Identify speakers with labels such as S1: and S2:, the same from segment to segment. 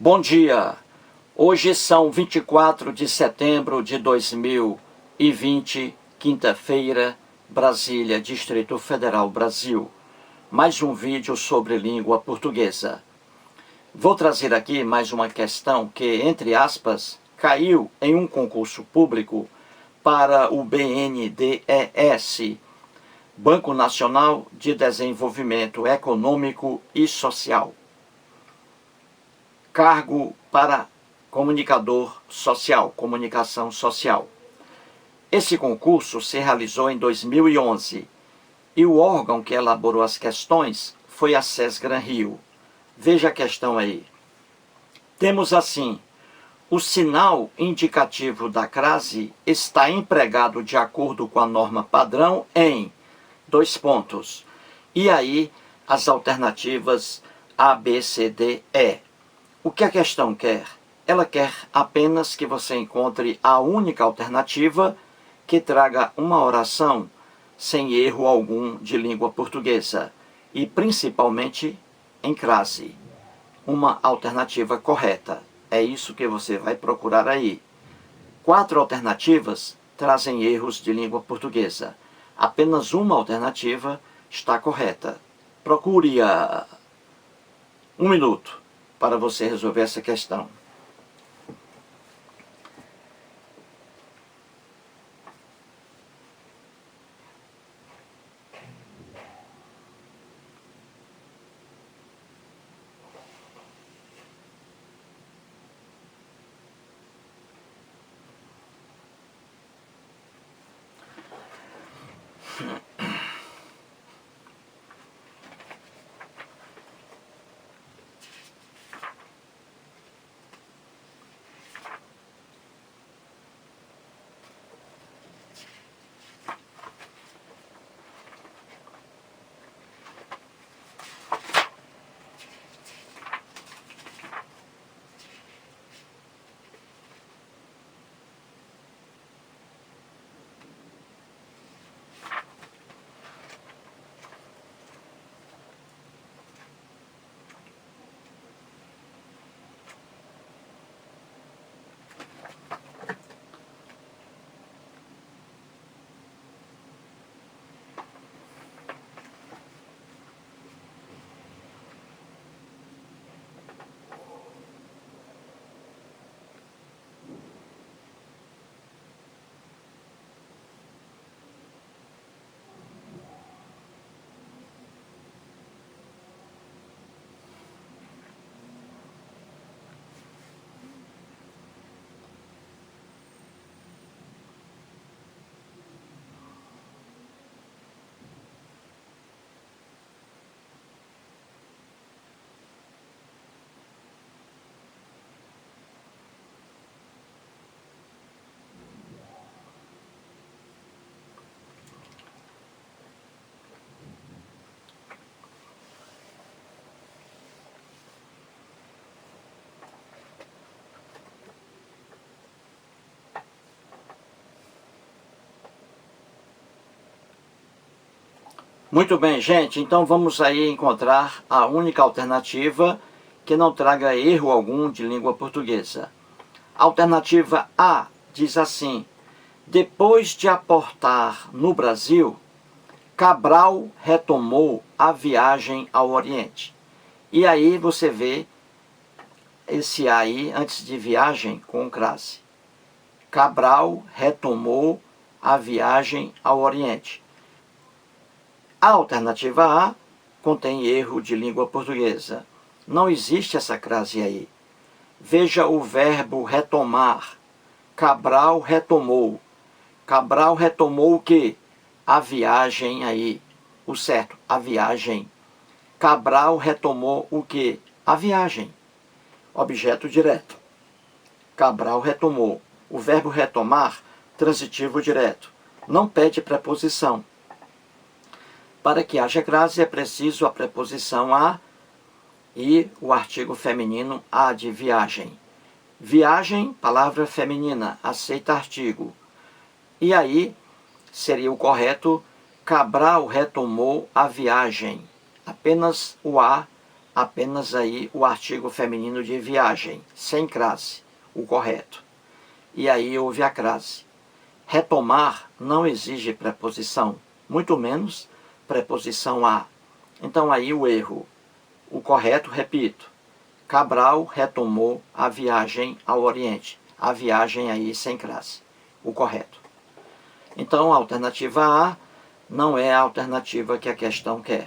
S1: Bom dia! Hoje são 24 de setembro de 2020, quinta-feira, Brasília, Distrito Federal, Brasil. Mais um vídeo sobre língua portuguesa. Vou trazer aqui mais uma questão que, entre aspas, caiu em um concurso público para o BNDES, Banco Nacional de Desenvolvimento Econômico e Social. Cargo para comunicador social, comunicação social. Esse concurso se realizou em 2011 e o órgão que elaborou as questões foi a SES Gran Rio. Veja a questão aí. Temos assim: o sinal indicativo da crase está empregado de acordo com a norma padrão em ... E aí as alternativas A, B, C, D, E. O que a questão quer? Ela quer apenas que você encontre a única alternativa que traga uma oração sem erro algum de língua portuguesa e principalmente em crase. Uma alternativa correta. É isso que você vai procurar aí. 4 alternativas trazem erros de língua portuguesa. Apenas uma alternativa está correta. Procure-a. 1 minuto para você resolver essa questão. Muito bem, gente, então vamos aí encontrar a única alternativa que não traga erro algum de língua portuguesa. Alternativa A diz assim: depois de aportar no Brasil, Cabral retomou a viagem ao Oriente. E aí você vê esse A aí antes de viagem com crase. Cabral retomou a viagem ao Oriente. A alternativa A contém erro de língua portuguesa. Não existe essa crase aí. Veja o verbo retomar. Cabral retomou. Cabral retomou o quê? A viagem aí. O certo, a viagem. Cabral retomou o quê? A viagem. Objeto direto. Cabral retomou. O verbo retomar, transitivo direto. Não pede preposição. Para que haja crase é preciso a preposição a e o artigo feminino a de viagem. Viagem, palavra feminina, aceita artigo. E aí seria o correto: Cabral retomou a viagem. Apenas o a apenas aí o artigo feminino de viagem, sem crase, o correto. E aí houve a crase. Retomar não exige preposição, muito menos preposição a. Então aí o erro. O correto, repito, Cabral retomou a viagem ao Oriente. A viagem aí sem crase, o correto. Então a alternativa A não é a alternativa que a questão quer.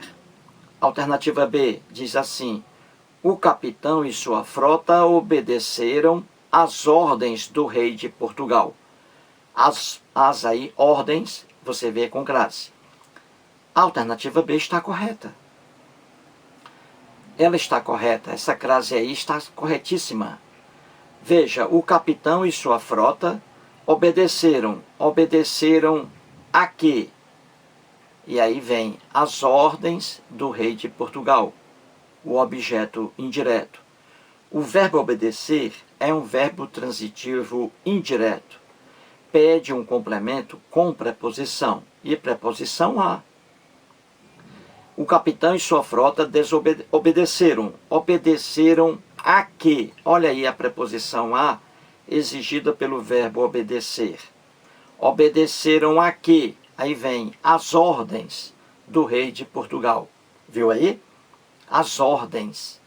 S1: Alternativa B diz assim: o capitão e sua frota obedeceram às ordens do rei de Portugal. As aí, ordens, você vê com crase. A alternativa B está correta. Ela está correta, essa crase aí está corretíssima. Veja, o capitão e sua frota obedeceram. Obedeceram a quê? E aí vem as ordens do rei de Portugal, o objeto indireto. O verbo obedecer é um verbo transitivo indireto. Pede um complemento com preposição, e preposição a. O capitão e sua frota desobedeceram. Obedeceram a quê? Olha aí a preposição a exigida pelo verbo obedecer. Obedeceram a quê? Aí vem as ordens do rei de Portugal. Viu aí? As ordens.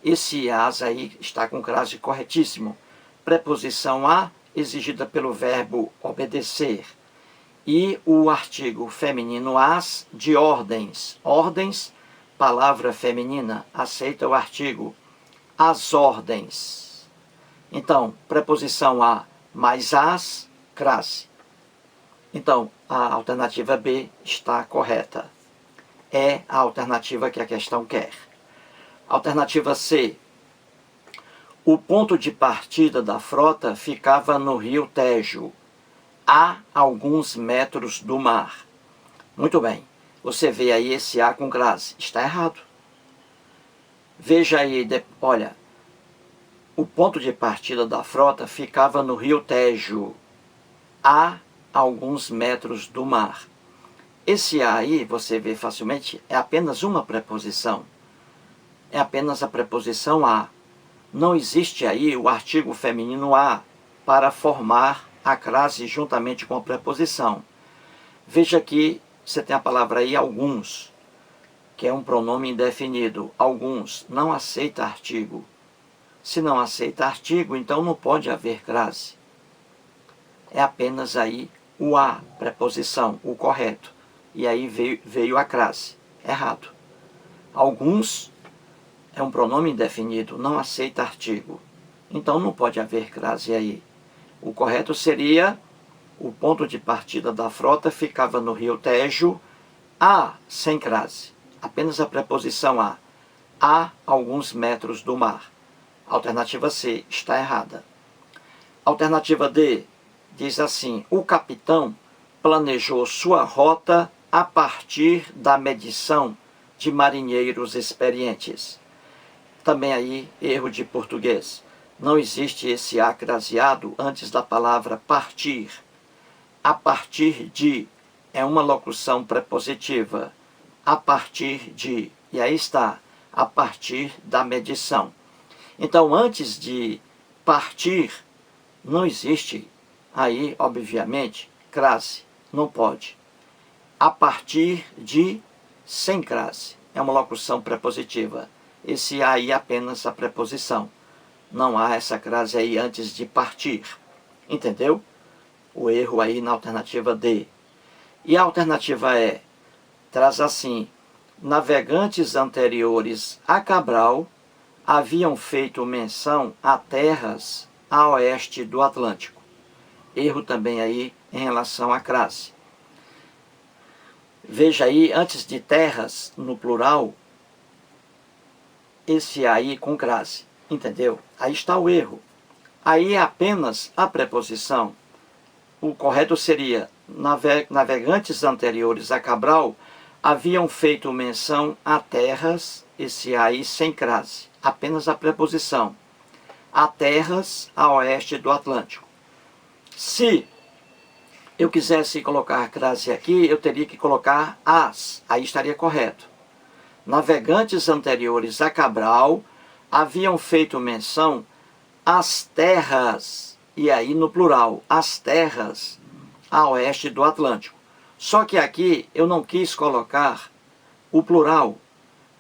S1: Esse as aí está com crase corretíssimo. Preposição a exigida pelo verbo obedecer. E o artigo feminino as de ordens. Ordens, palavra feminina, aceita o artigo. As ordens. Então, preposição a mais as, crase. Então, a alternativa B está correta. É a alternativa que a questão quer. Alternativa C. O ponto de partida da frota ficava no rio Tejo, a alguns metros do mar. Muito bem. Você vê aí esse A com crase. Está errado. Veja aí, olha. O ponto de partida da frota ficava no rio Tejo, a alguns metros do mar. Esse A aí, você vê facilmente, é apenas uma preposição. É apenas a preposição a. Não existe aí o artigo feminino a para formar a crase juntamente com a preposição. Veja que você tem a palavra aí alguns, que é um pronome indefinido. Alguns não aceita artigo. Se não aceita artigo, então não pode haver crase. É apenas aí o a, preposição, o correto. E aí veio a crase. Errado. Alguns é um pronome indefinido, não aceita artigo. Então não pode haver crase aí. O correto seria: o ponto de partida da frota ficava no rio Tejo, a, sem crase. Apenas a preposição a alguns metros do mar. Alternativa C está errada. Alternativa D diz assim: o capitão planejou sua rota a partir da medição de marinheiros experientes. Também aí, erro de português. Não existe esse a craseado antes da palavra partir. A partir de é uma locução prepositiva. A partir de, e aí está, a partir da medição. Então, antes de partir, não existe aí, obviamente, crase. Não pode. A partir de, sem crase. É uma locução prepositiva. Esse aí é apenas a preposição. Não há essa crase aí antes de partir. Entendeu? O erro aí na alternativa D. E a alternativa E traz assim: navegantes anteriores a Cabral haviam feito menção a terras a oeste do Atlântico. Erro também aí em relação à crase. Veja aí, antes de terras, no plural, esse aí com crase. Entendeu? Aí está o erro. Aí é apenas a preposição. O correto seria: navegantes anteriores a Cabral haviam feito menção a terras, esse aí sem crase. Apenas a preposição. A terras a oeste do Atlântico. Se eu quisesse colocar crase aqui, eu teria que colocar as. Aí estaria correto. navegantes anteriores a Cabral haviam feito menção às terras, e aí no plural, as terras a oeste do Atlântico. Só que aqui eu não quis colocar o plural,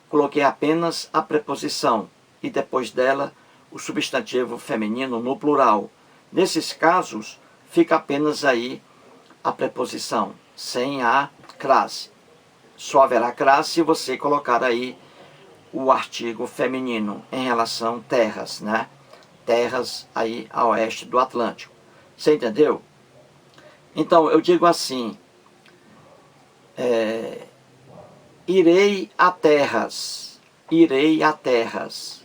S1: coloquei apenas a preposição e depois dela o substantivo feminino no plural. Nesses casos, fica apenas aí a preposição, sem a crase. Só haverá crase se você colocar aí o artigo feminino em relação a terras, né? Terras aí a oeste do Atlântico. Você entendeu? Então, eu digo assim, irei a terras, irei a terras.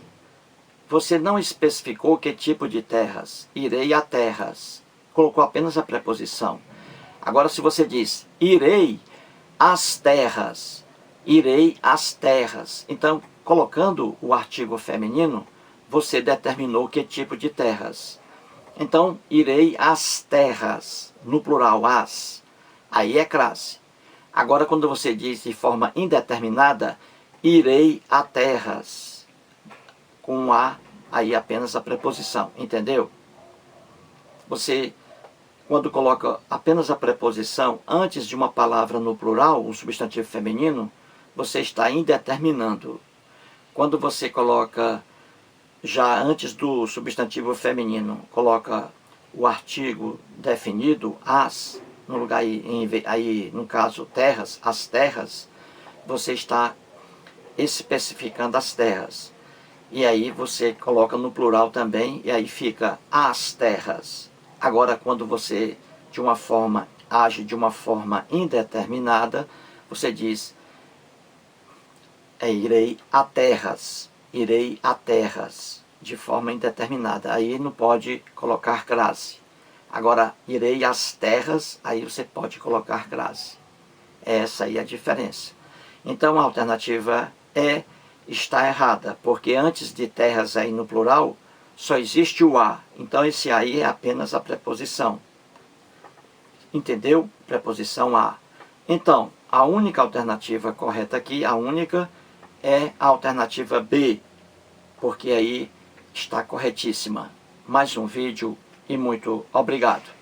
S1: Você não especificou que tipo de terras, irei a terras. Colocou apenas a preposição. Agora, se você diz, irei às terras, irei às terras. Então, colocando o artigo feminino, você determinou que tipo de terras. Então, irei às terras, no plural, as. Aí é crase. Agora, quando você diz de forma indeterminada, irei a terras, com a, aí apenas a preposição, entendeu? Você, quando coloca apenas a preposição antes de uma palavra no plural, um substantivo feminino, você está indeterminando. Quando você coloca, já antes do substantivo feminino, coloca o artigo definido, as, no lugar aí no caso terras, as terras, você está especificando as terras. E aí você coloca no plural também, e aí fica as terras. Agora, quando você age de uma forma indeterminada, você diz, irei a terras, de forma indeterminada. Aí não pode colocar crase. Agora, irei às terras, aí você pode colocar crase. Essa aí é a diferença. Então, a alternativa está errada, porque antes de terras aí no plural, só existe o a. Então, esse aí é apenas a preposição. Entendeu? Preposição a. Então, a única alternativa correta aqui, a única, é a alternativa B, porque aí está corretíssima. Mais um vídeo e muito obrigado.